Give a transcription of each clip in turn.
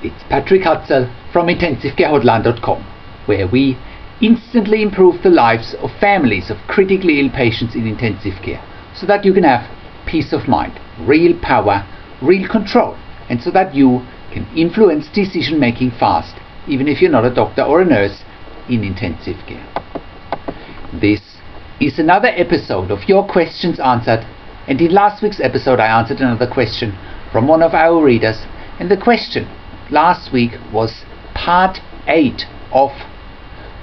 It's Patrick Hutzel from IntensiveCareHotline.com, where we instantly improve the lives of families of critically ill patients in intensive care, so that you can have peace of mind, real power, real control, and so that you can influence decision making fast, even if you're not a doctor or a nurse in intensive care. This is another episode of Your Questions Answered, and in last week's episode I answered another question from one of our readers, and the question last week was part 8 of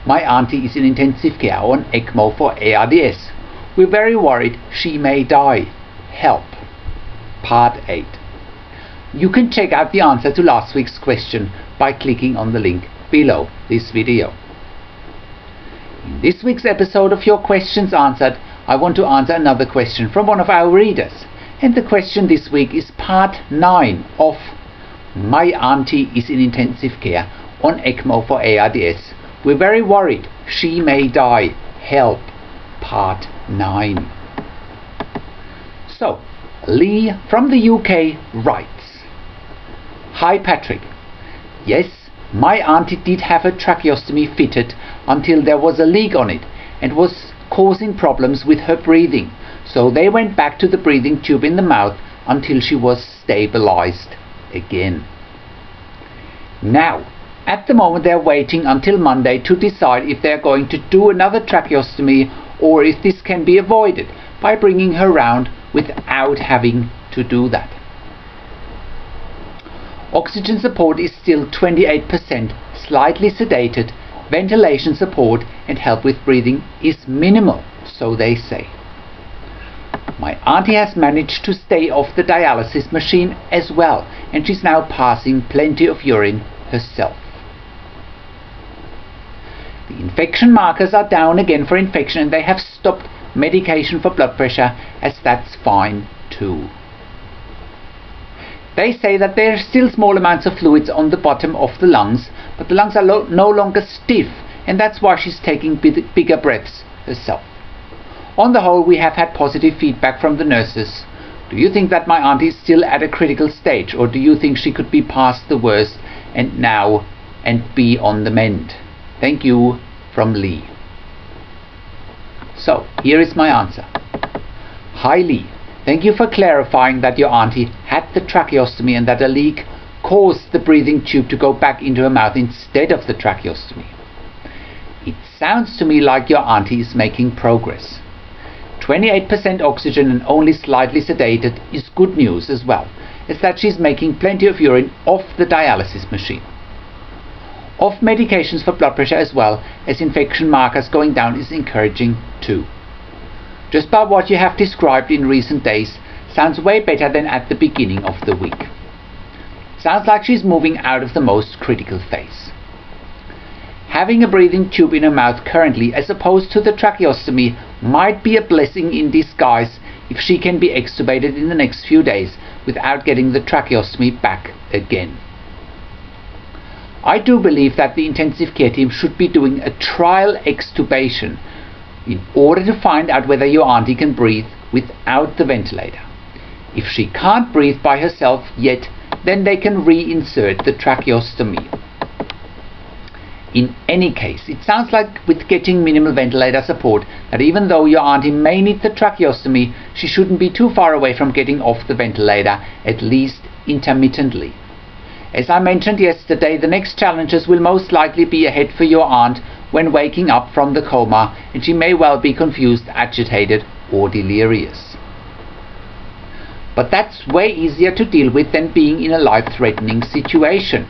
My Auntie is in intensive care on Ecmo for ARDS. We're very worried she may die. Help. Part 8. You can check out the answer to last week's question by clicking on the link below this video. In this week's episode of Your Questions Answered, I want to answer another question from one of our readers, and the question this week is part 9 of My Auntie is in intensive care on Ecmo for ARDS. We're very worried she may die. Help. Part 9. So, Lee from the UK writes, Hi Patrick. Yes, my auntie did have a tracheostomy fitted until there was a leak on it and was causing problems with her breathing. So they went back to the breathing tube in the mouth until she was stabilized again. Now, at the moment they're waiting until Monday to decide if they're going to do another tracheostomy or if this can be avoided by bringing her round without having to do that. Oxygen support is still 28%, slightly sedated, ventilation support and help with breathing is minimal, so they say. My auntie has managed to stay off the dialysis machine as well, and she's now passing plenty of urine herself. The infection markers are down again for infection, and they have stopped medication for blood pressure, as that's fine too. They say that there are still small amounts of fluids on the bottom of the lungs, but the lungs are no longer stiff, and that's why she's taking bigger breaths herself. On the whole, we have had positive feedback from the nurses. Do you think that my auntie is still at a critical stage, or do you think she could be past the worst and be on the mend? Thank you, from Lee. So, here is my answer. Hi Lee. Thank you for clarifying that your auntie had the tracheostomy and that a leak caused the breathing tube to go back into her mouth instead of the tracheostomy. It sounds to me like your auntie is making progress. 28% oxygen and only slightly sedated is good news as well, as that she's making plenty of urine off the dialysis machine. Off medications for blood pressure as well, as infection markers going down is encouraging too. Just by what you have described in recent days, sounds way better than at the beginning of the week. Sounds like she's moving out of the most critical phase. Having a breathing tube in her mouth currently, as opposed to the tracheostomy, might be a blessing in disguise if she can be extubated in the next few days without getting the tracheostomy back again. I do believe that the intensive care team should be doing a trial extubation in order to find out whether your auntie can breathe without the ventilator. If she can't breathe by herself yet, then they can reinsert the tracheostomy. In any case, it sounds like with getting minimal ventilator support that even though your auntie may need the tracheostomy, she shouldn't be too far away from getting off the ventilator, at least intermittently. As I mentioned yesterday, the next challenges will most likely be ahead for your aunt when waking up from the coma, and she may well be confused, agitated or delirious. But that's way easier to deal with than being in a life-threatening situation.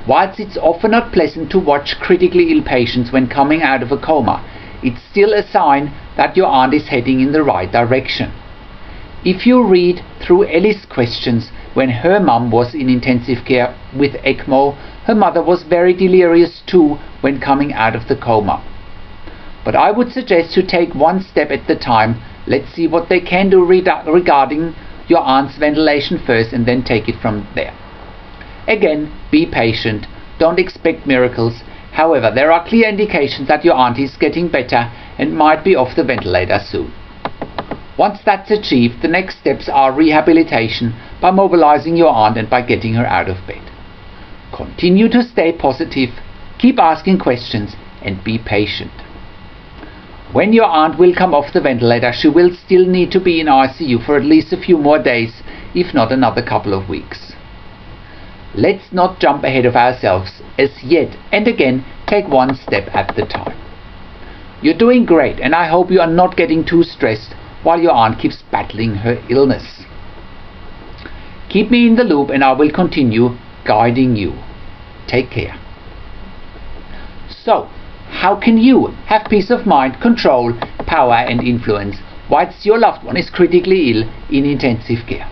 Whilst it's often not pleasant to watch critically ill patients when coming out of a coma, it's still a sign that your aunt is heading in the right direction. If you read through Ellie's questions, when her mum was in intensive care with Ecmo, her mother was very delirious too when coming out of the coma. But I would suggest to take one step at a time. Let's see what they can do regarding your aunt's ventilation first, and then take it from there. Again, be patient, don't expect miracles. However, there are clear indications that your auntie is getting better and might be off the ventilator soon. Once that's achieved, the next steps are rehabilitation by mobilizing your aunt and by getting her out of bed. Continue to stay positive, keep asking questions, and be patient. When your aunt will come off the ventilator, she will still need to be in ICU for at least a few more days, if not another couple of weeks. Let's not jump ahead of ourselves as yet, and again take one step at the time. You're doing great, and I hope you are not getting too stressed while your aunt keeps battling her illness. Keep me in the loop and I will continue guiding you. Take care. So, how can you have peace of mind, control, power and influence whilst your loved one is critically ill in intensive care?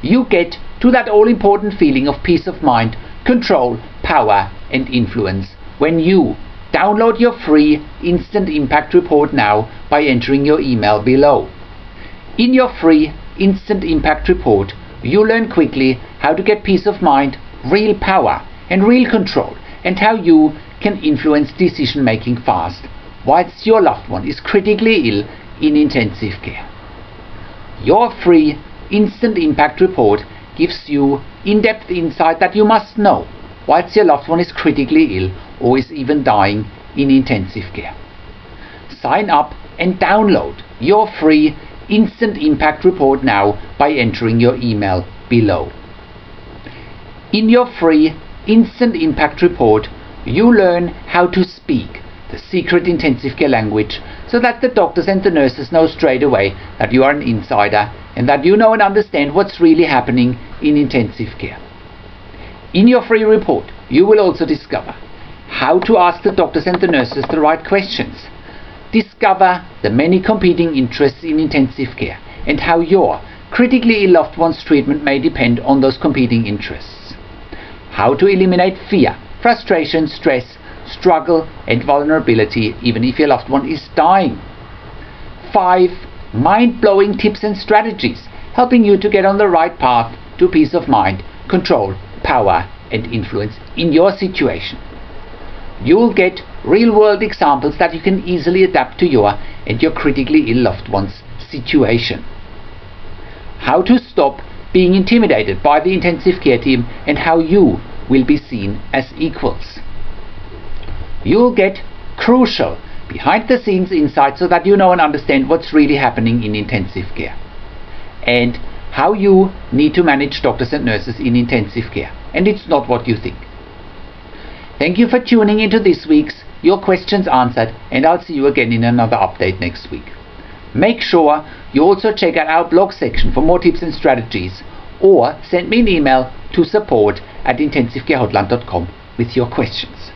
You get to that all-important feeling of peace of mind, control, power and influence when you download your free Instant Impact Report now by entering your email below. In your free Instant Impact Report, you learn quickly how to get peace of mind, real power and real control, and how you can influence decision making fast whilst your loved one is critically ill in intensive care. Your free Instant Impact Report gives you in-depth insight that you must know whilst your loved one is critically ill or is even dying in intensive care. Sign up and download your free Instant Impact Report now by entering your email below. In your free Instant Impact Report, you learn how to speak the secret intensive care language so that the doctors and the nurses know straight away that you are an insider and that you know and understand what's really happening in intensive care. In your free report, you will also discover how to ask the doctors and the nurses the right questions, discover the many competing interests in intensive care and how your critically ill loved one's treatment may depend on those competing interests, how to eliminate fear, frustration, stress, struggle and vulnerability even if your loved one is dying. 5 mind-blowing tips and strategies helping you to get on the right path to peace of mind, control, power and influence in your situation. You'll get real-world examples that you can easily adapt to your and your critically ill loved one's situation. How to stop being intimidated by the intensive care team and how you will be seen as equals. You'll get crucial behind-the-scenes insights so that you know and understand what's really happening in intensive care and how you need to manage doctors and nurses in intensive care, and it's not what you think. Thank you for tuning into this week's Your Questions Answered, and I'll see you again in another update next week. Make sure you also check out our blog section for more tips and strategies, or send me an email to support@intensivecarehotline.com with your questions.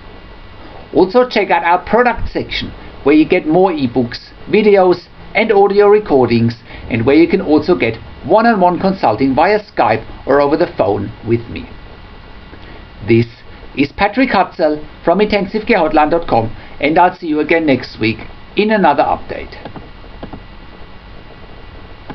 Also check out our product section where you get more ebooks, videos and audio recordings, and where you can also get one-on-one consulting via Skype or over the phone with me. This is Patrick Hutzel from intensivecarehotline.com, and I'll see you again next week in another update.